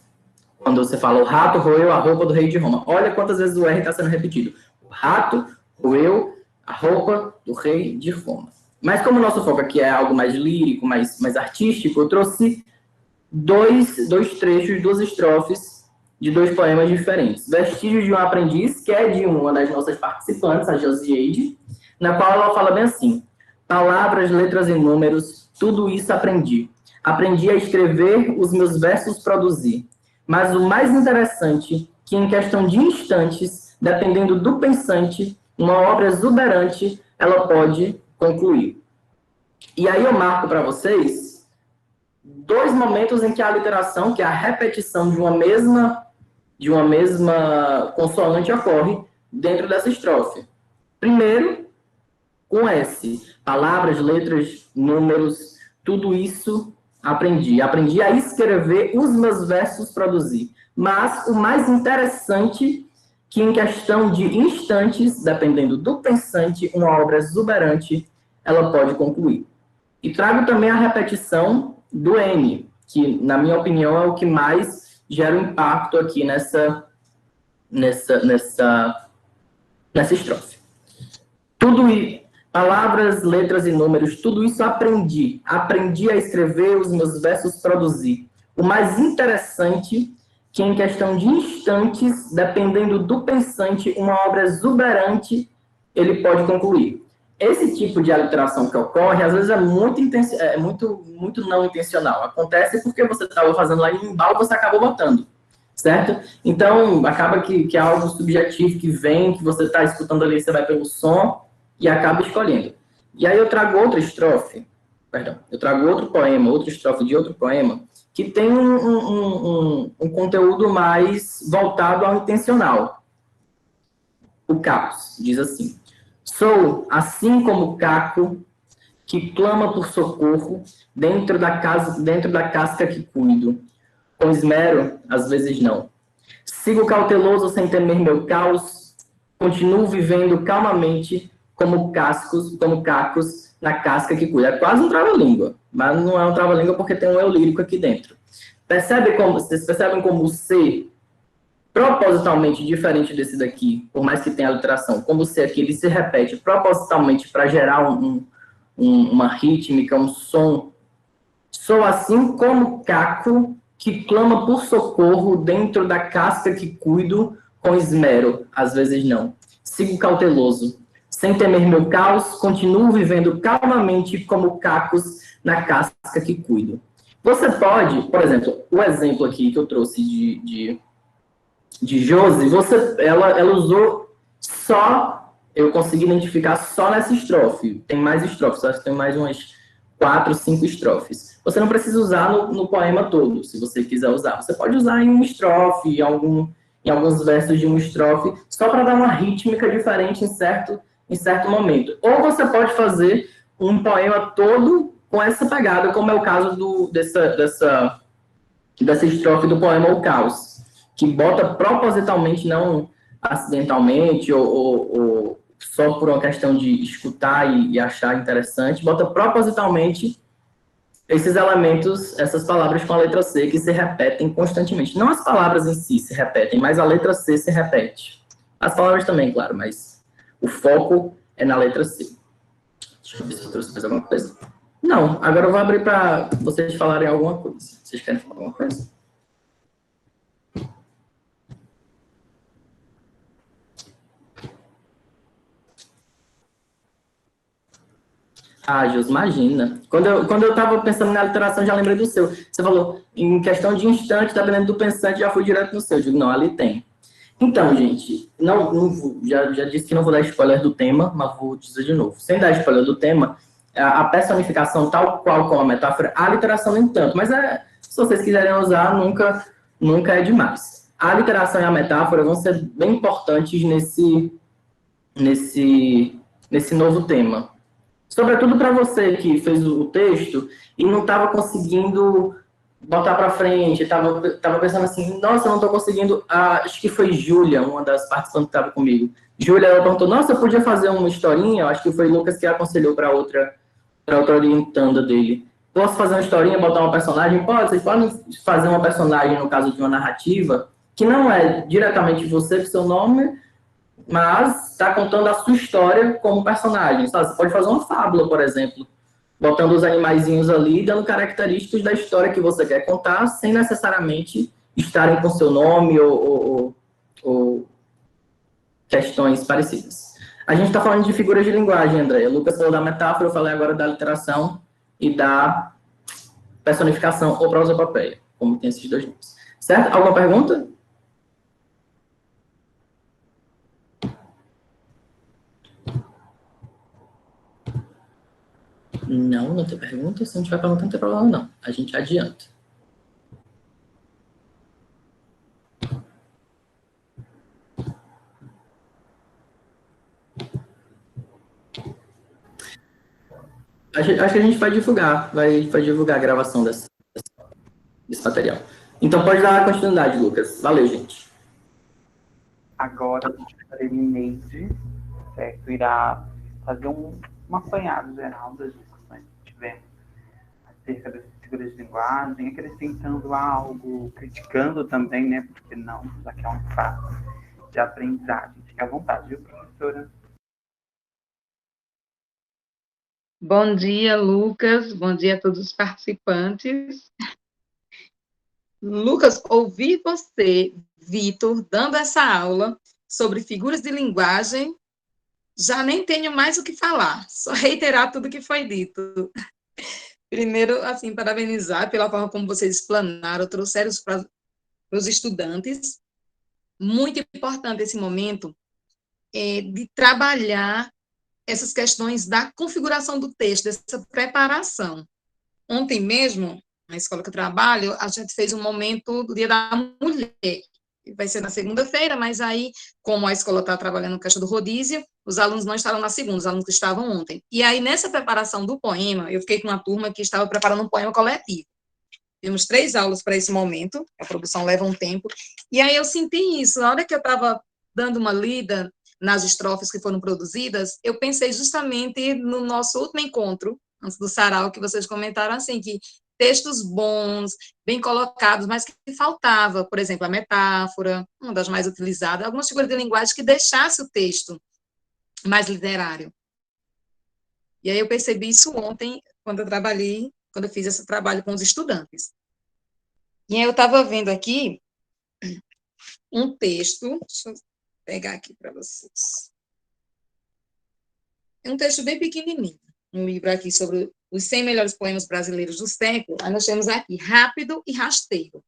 Quando você fala, o rato roeu a roupa do rei de Roma. Olha quantas vezes o R está sendo repetido. O rato roeu a roupa do rei de Roma. Mas como o nosso foco aqui é algo mais lírico, mais artístico, eu trouxe dois trechos, duas estrofes de dois poemas diferentes. Vestígios de um aprendiz, que é de uma das nossas participantes, a Josiade, na qual ela fala bem assim: palavras, letras e números, tudo isso aprendi. Aprendi a escrever, os meus versos produzir. Mas o mais interessante, que em questão de instantes, dependendo do pensante, uma obra exuberante, ela pode concluir. E aí eu marco para vocês dois momentos em que a aliteração, que é a repetição de uma mesma consoante ocorre dentro dessa estrofe. Primeiro, com S. Palavras, letras, números, tudo isso Aprendi a escrever os meus versos, produzir. Mas o mais interessante que em questão de instantes, dependendo do pensante, uma obra exuberante, ela pode concluir. E trago também a repetição do N, que, na minha opinião, é o que mais gera um impacto aqui nessa estrofe. Tudo isso, palavras, letras e números, tudo isso aprendi. Aprendi a escrever, os meus versos produzir. O mais interessante que em questão de instantes, dependendo do pensante, uma obra exuberante, ele pode concluir. Esse tipo de aliteração que ocorre, às vezes é muito não intencional. Acontece porque você estava fazendo lá em embalo, você acabou botando, certo? Então, acaba que é algo subjetivo que vem, que você está escutando ali, você vai pelo som e acaba escolhendo. E aí eu trago outra estrofe, eu trago outro poema, outra estrofe de outro poema, que tem um conteúdo mais voltado ao intencional. O Capos diz assim: sou, assim como o caco, que clama por socorro, dentro da casca que cuido. Com esmero, às vezes não. Sigo cauteloso sem temer meu caos, continuo vivendo calmamente como cacos na casca que cuida. É quase um trava-língua, mas não é um trava-língua porque tem um eu lírico aqui dentro. Vocês percebem como o C, propositalmente diferente desse daqui, por mais que tenha aliteração, como o C aqui, ele se repete propositalmente para gerar uma rítmica, um som. Sou assim como caco que clama por socorro dentro da casca que cuido com esmero, às vezes não. Sigo cauteloso. Sem temer meu caos, continuo vivendo calmamente como cacos na casca que cuido. Você pode, por exemplo, o exemplo aqui que eu trouxe de Josi, ela usou só, eu consegui identificar só nessa estrofe. Tem mais estrofes, acho que tem mais umas 4, 5 estrofes. Você não precisa usar no poema todo, se você quiser usar. Você pode usar em uma estrofe, em alguns versos de uma estrofe, só para dar uma rítmica diferente em certo momento. Ou você pode fazer um poema todo com essa pegada, como é o caso dessa estrofe do poema O Caos, que bota propositalmente, não acidentalmente, ou só por uma questão de escutar e achar interessante, bota propositalmente esses elementos, essas palavras com a letra C, que se repetem constantemente. Não as palavras em si se repetem, mas a letra C se repete. As palavras também, claro, mas o foco é na letra C. Deixa eu ver se eu trouxe mais alguma coisa. Não, agora eu vou abrir para vocês falarem alguma coisa. Vocês querem falar alguma coisa? Ah, Jus, imagina. Quando eu estava pensando na literação, já lembrei do seu. Você falou, em questão de instante, dependendo do pensante, já fui direto no seu. Eu digo, não, ali tem. Então, gente, já disse que não vou dar spoiler do tema, mas vou dizer de novo. Sem dar spoiler do tema, a personificação, tal qual como a metáfora, a literação nem tanto. Mas se vocês quiserem usar, nunca é demais. A literação e a metáfora vão ser bem importantes nesse novo tema. Sobretudo para você que fez o texto e não estava conseguindo botar para frente, estava pensando assim, nossa, eu não estou conseguindo. Acho que foi Júlia, uma das participantes que estava comigo. Júlia, ela perguntou, nossa, eu podia fazer uma historinha? Acho que foi Lucas que aconselhou para outra orientanda dele. Posso fazer uma historinha, botar uma personagem? Pode, vocês podem fazer uma personagem, no caso de uma narrativa, que não é diretamente você com seu nome, mas está contando a sua história como personagem. Sabe? Você pode fazer uma fábula, por exemplo, botando os animaizinhos ali, dando características da história que você quer contar, sem necessariamente estarem com seu nome ou questões parecidas. A gente está falando de figuras de linguagem, André. O Lucas falou da metáfora, eu falei agora da literação e da personificação ou prosopopeia, como tem esses dois nomes. Certo? Alguma pergunta? Não tem pergunta. Se não tiver pergunta, não tem problema, não. A gente adianta. Acho que a gente vai divulgar a gravação dessa. esse material. Então, pode dar continuidade, Lucas. Valeu, gente. Agora, a professora Elineide, certo, irá fazer um apanhado geral das discussões que tivemos acerca das figuras de linguagem, acrescentando algo, criticando também, né, porque não, já que é um espaço de aprendizagem. Fique à vontade, viu, professora? Bom dia, Lucas. Bom dia a todos os participantes. Lucas, ouvi você, Vitor, dando essa aula sobre figuras de linguagem, já nem tenho mais o que falar, só reiterar tudo que foi dito. Primeiro, assim, parabenizar pela forma como vocês explanaram, trouxeram para os estudantes. Muito importante esse momento de trabalhar essas questões da configuração do texto, dessa preparação. Ontem mesmo, na escola que eu trabalho, a gente fez um momento do Dia da Mulher, vai ser na segunda-feira, mas aí, como a escola está trabalhando no questão do rodízio, os alunos não estavam na segunda, os alunos que estavam ontem. E aí, nessa preparação do poema, eu fiquei com uma turma que estava preparando um poema coletivo. Temos 3 aulas para esse momento, a produção leva um tempo, e aí eu senti isso, na hora que eu estava dando uma lida nas estrofes que foram produzidas, eu pensei justamente no nosso último encontro, antes do sarau, que vocês comentaram assim, que textos bons, bem colocados, mas que faltava, por exemplo, a metáfora, uma das mais utilizadas, algumas figuras de linguagem que deixasse o texto mais literário. E aí eu percebi isso ontem, quando eu fiz esse trabalho com os estudantes. E aí eu estava vendo aqui um texto, deixa eu pegar aqui para vocês. É um texto bem pequenininho, um livro aqui sobre os 100 melhores poemas brasileiros do século. Aí nós temos aqui Rápido e Rasteiro,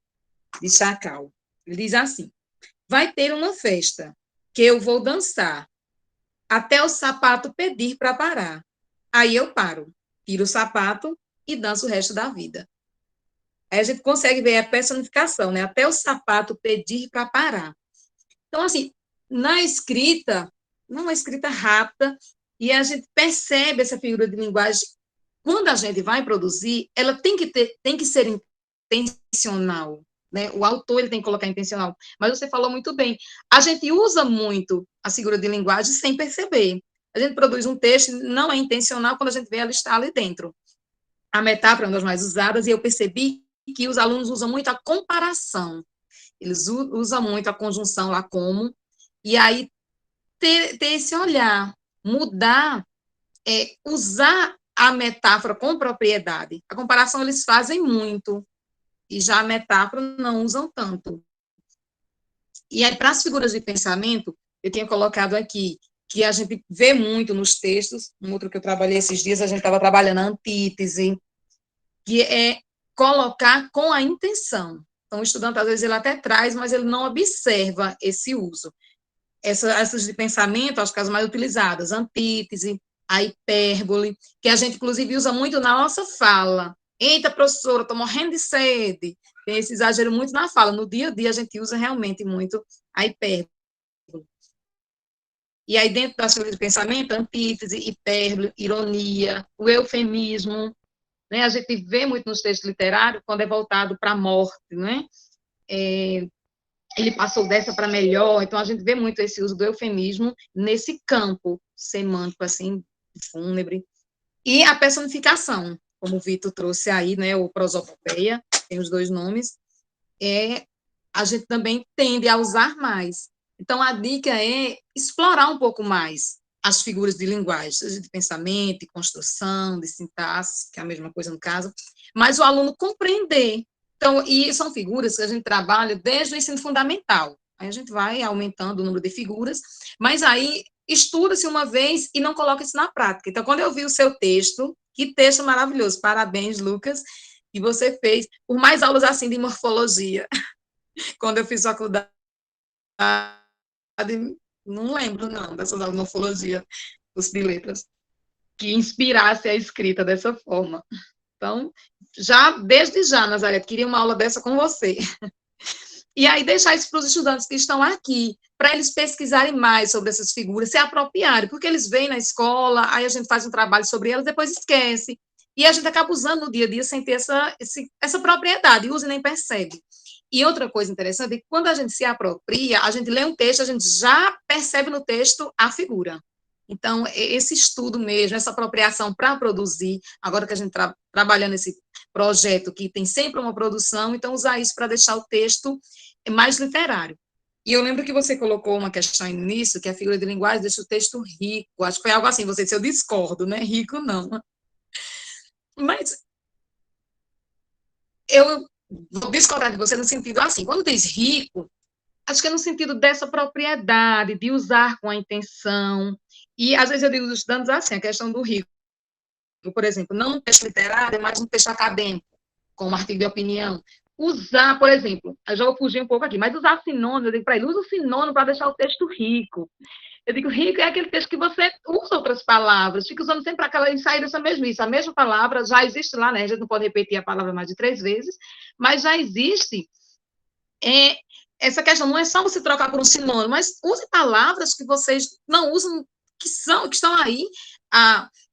de Chacal. Ele diz assim: vai ter uma festa, que eu vou dançar, até o sapato pedir para parar. Aí eu paro, tiro o sapato e danço o resto da vida. Aí a gente consegue ver a personificação, né? Até o sapato pedir para parar. Então, assim, na escrita, numa escrita rápida, e a gente percebe essa figura de linguagem, quando a gente vai produzir, ela tem que ser intencional, né? O autor ele tem que colocar intencional. Mas você falou muito bem, a gente usa muito a figura de linguagem sem perceber. A gente produz um texto, não é intencional, quando a gente vê ela está ali dentro. A metáfora é uma das mais usadas, e eu percebi que os alunos usam muito a comparação. Eles usam muito a conjunção lá como, e aí ter esse olhar, mudar, usar a metáfora com propriedade. A comparação eles fazem muito, e já a metáfora não usam tanto. E aí, para as figuras de pensamento, eu tinha colocado aqui, que a gente vê muito nos textos, um outro que eu trabalhei esses dias, a gente estava trabalhando a antítese, que é colocar com a intenção. Então, o estudante, às vezes, ele até traz, mas ele não observa esse uso. Essas de pensamento, acho que as mais utilizadas, antítese, a hipérbole, que a gente, inclusive, usa muito na nossa fala. Eita, professora, estou morrendo de sede. Tem esse exagero muito na fala. No dia a dia, a gente usa realmente muito a hipérbole. E aí, dentro das figuras de pensamento, antítese, hipérbole, ironia, o eufemismo, né? A gente vê muito nos textos literários, quando é voltado para a morte, né? Ele passou dessa para melhor, então a gente vê muito esse uso do eufemismo nesse campo semântico, assim, fúnebre. E a personificação, como o Vitor trouxe aí, né, o prosopopeia, tem os 2 nomes, a gente também tende a usar mais. Então, a dica é explorar um pouco mais as figuras de linguagem, seja de pensamento, de construção, de sintaxe, que é a mesma coisa no caso, mas o aluno compreender. Então, e são figuras que a gente trabalha desde o ensino fundamental. Aí a gente vai aumentando o número de figuras, mas aí estuda-se uma vez e não coloca isso na prática. Então, quando eu vi o seu texto, que texto maravilhoso, parabéns, Lucas, que você fez, por mais aulas assim de morfologia. Quando eu fiz faculdade, não lembro, não, dessas aulas de morfologia, curso de letras, que inspirasse a escrita dessa forma. Então, desde já, Nazaré, queria uma aula dessa com você. E aí deixar isso para os estudantes que estão aqui, para eles pesquisarem mais sobre essas figuras, se apropriarem, porque eles vêm na escola, aí a gente faz um trabalho sobre elas, depois esquece. e a gente acaba usando no dia a dia sem ter essa propriedade, usa e nem percebe. E outra coisa interessante é que quando a gente se apropria, a gente lê um texto, a gente já percebe no texto a figura. Então, esse estudo mesmo, essa apropriação para produzir, agora que a gente está trabalhando esse projeto que tem sempre uma produção, então usar isso para deixar o texto mais literário. E eu lembro que você colocou uma questão no início, que a figura de linguagem deixa o texto rico. Acho que foi algo assim, você disse, eu discordo, né? Rico não. Mas eu vou discordar de você no sentido assim, quando diz rico, acho que é no sentido dessa propriedade, de usar com a intenção. E às vezes eu digo aos estudantes assim, a questão do rico, por exemplo, não um texto literário, mas um texto acadêmico, como artigo de opinião. Usar, por exemplo, eu já vou fugir um pouco aqui, mas usar sinônimo, eu digo para ele, usa o sinônimo para deixar o texto rico. Eu digo, rico é aquele texto que você usa outras palavras, fica usando sempre aquela, e sai dessa mesmice, a mesma palavra já existe lá, né? A gente não pode repetir a palavra mais de 3 vezes, mas já existe. Essa questão não é só você trocar por um sinônimo, mas use palavras que vocês não usam, que estão aí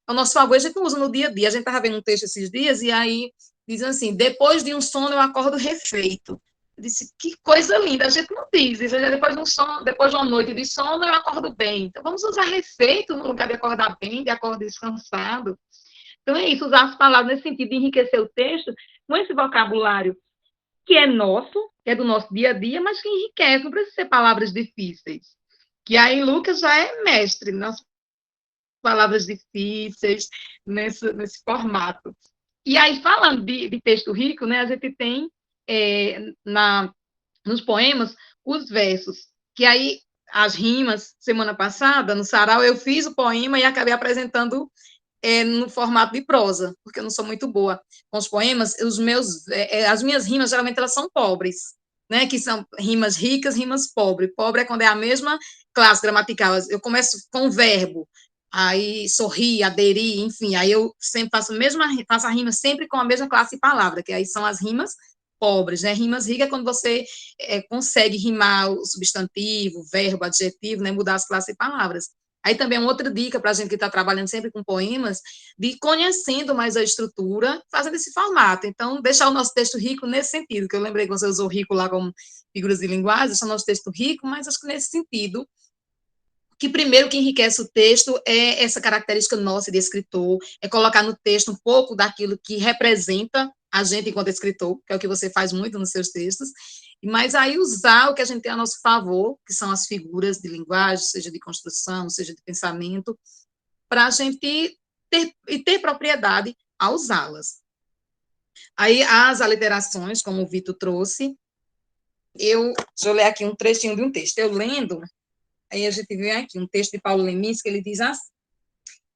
ao nosso favor, a gente não usa no dia a dia. A gente estava vendo um texto esses dias, e aí diz assim, depois de um sono eu acordo refeito. Eu disse, que coisa linda, a gente não diz isso, depois de um sono, depois de uma noite de sono eu acordo bem. Então vamos usar refeito no lugar de acordar bem, de acordar descansado. Então é isso, usar as palavras nesse sentido de enriquecer o texto com esse vocabulário que é nosso, que é do nosso dia a dia, mas que enriquece, não precisa ser palavras difíceis. Que aí Lucas já é mestre nas palavras difíceis, nesse formato. E aí, falando de texto rico, né, a gente tem nos poemas os versos, que aí as rimas, semana passada, no sarau, eu fiz o poema e acabei apresentando no formato de prosa, porque eu não sou muito boa com os poemas. As minhas rimas, geralmente, elas são pobres, né, que são rimas ricas, rimas pobres. Pobre é quando é a mesma classe gramatical. Eu começo com o verbo, aí sorrir, aderir, enfim, aí eu sempre faço a rima sempre com a mesma classe de palavra, que aí são as rimas pobres, né? Rimas ricas é quando você consegue rimar o substantivo, o verbo, o adjetivo, né? Mudar as classes de palavras. Aí também é uma outra dica para a gente que está trabalhando sempre com poemas, de ir conhecendo mais a estrutura, fazendo esse formato. Então, deixar o nosso texto rico nesse sentido, que eu lembrei que você usou rico lá como figuras de linguagem, deixar o nosso texto rico, mas acho que nesse sentido, que primeiro que enriquece o texto é essa característica nossa de escritor, é colocar no texto um pouco daquilo que representa a gente enquanto escritor, que é o que você faz muito nos seus textos, mas aí usar o que a gente tem a nosso favor, que são as figuras de linguagem, seja de construção, seja de pensamento, para a gente ter propriedade a usá-las. Aí as aliterações, como o Vitor trouxe, deixa eu ler aqui um trechinho de um texto. Eu lendo, aí a gente vê aqui um texto de Paulo Leminski, que ele diz assim: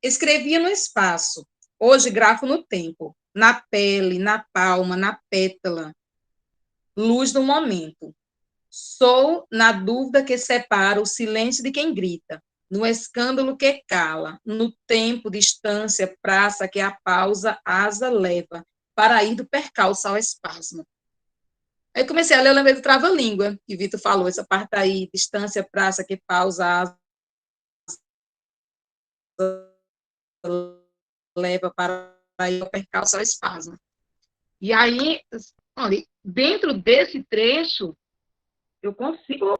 escrevia no espaço, hoje grafo no tempo, na pele, na palma, na pétala, luz do momento. Sou na dúvida que separa o silêncio de quem grita, no escândalo que cala, no tempo, distância, praça que a pausa, asa leva, para ir do percalço ao espasmo. Aí comecei a ler, eu lembrei do trava-língua, que Vitor falou, essa parte aí, distância, praça que pausa, asa leva para ir do percalço ao espasmo. E aí, olha, dentro desse trecho, eu consigo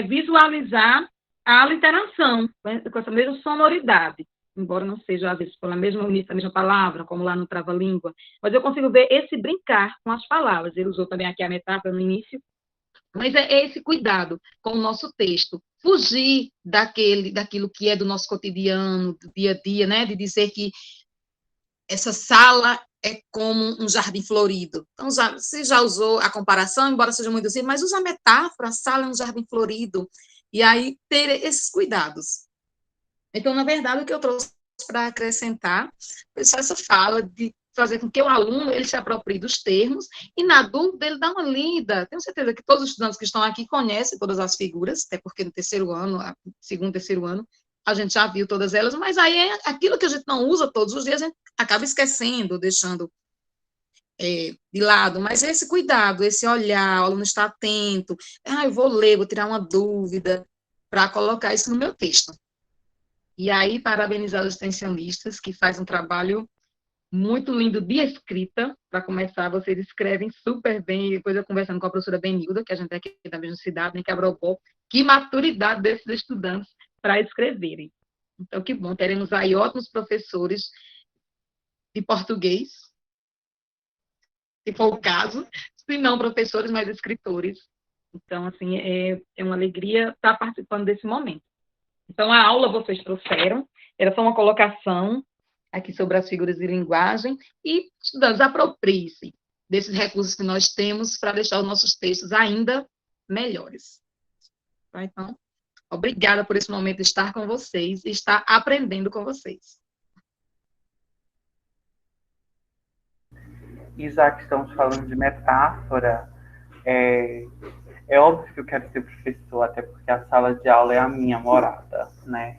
visualizar a aliteração, com essa mesma sonoridade, embora não seja, às vezes, pela mesma palavra, como lá no trava-língua, mas eu consigo ver esse brincar com as palavras. Ele usou também aqui a metáfora no início, mas é esse cuidado com o nosso texto, fugir daquilo que é do nosso cotidiano, do dia a dia, né, de dizer que essa sala é como um jardim florido. Então, você já usou a comparação, embora seja muito assim, mas usa a metáfora, a sala é um jardim florido, e aí ter esses cuidados. Então, na verdade, o que eu trouxe para acrescentar foi só essa fala de fazer com que o aluno ele se aproprie dos termos e, na dúvida, ele dá uma lida. Tenho certeza que todos os estudantes que estão aqui conhecem todas as figuras, até porque no terceiro ano, segundo, terceiro ano, a gente já viu todas elas, mas aí é aquilo que a gente não usa todos os dias, a gente acaba esquecendo, deixando de lado, mas esse cuidado, esse olhar, o aluno está atento, eu vou ler, vou tirar uma dúvida, para colocar isso no meu texto. E aí, parabenizar os extensionistas, que fazem um trabalho muito lindo de escrita. Para começar, vocês escrevem super bem. Depois eu conversando com a professora Benilda, que a gente é aqui da mesma cidade, em Quebrobó, que maturidade desses estudantes para escreverem. Então, que bom, teremos aí ótimos professores de português, se for o caso, se não professores, mas escritores. Então, assim, é uma alegria estar participando desse momento. Então, a aula vocês trouxeram, era só uma colocação aqui sobre as figuras de linguagem, e, estudantes, apropriem-se desses recursos que nós temos para deixar os nossos textos ainda melhores. Tá? Então, obrigada por esse momento de estar com vocês e estar aprendendo com vocês. E já que estamos falando de metáfora, é óbvio que eu quero ser professor, até porque a sala de aula é a minha morada, né?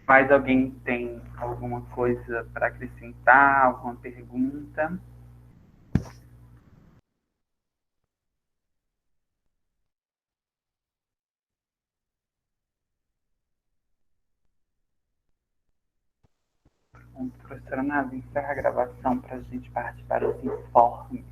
Mais alguém tem alguma coisa para acrescentar, alguma pergunta? Bom, professora Navi, encerra a gravação para a gente partir para os informes.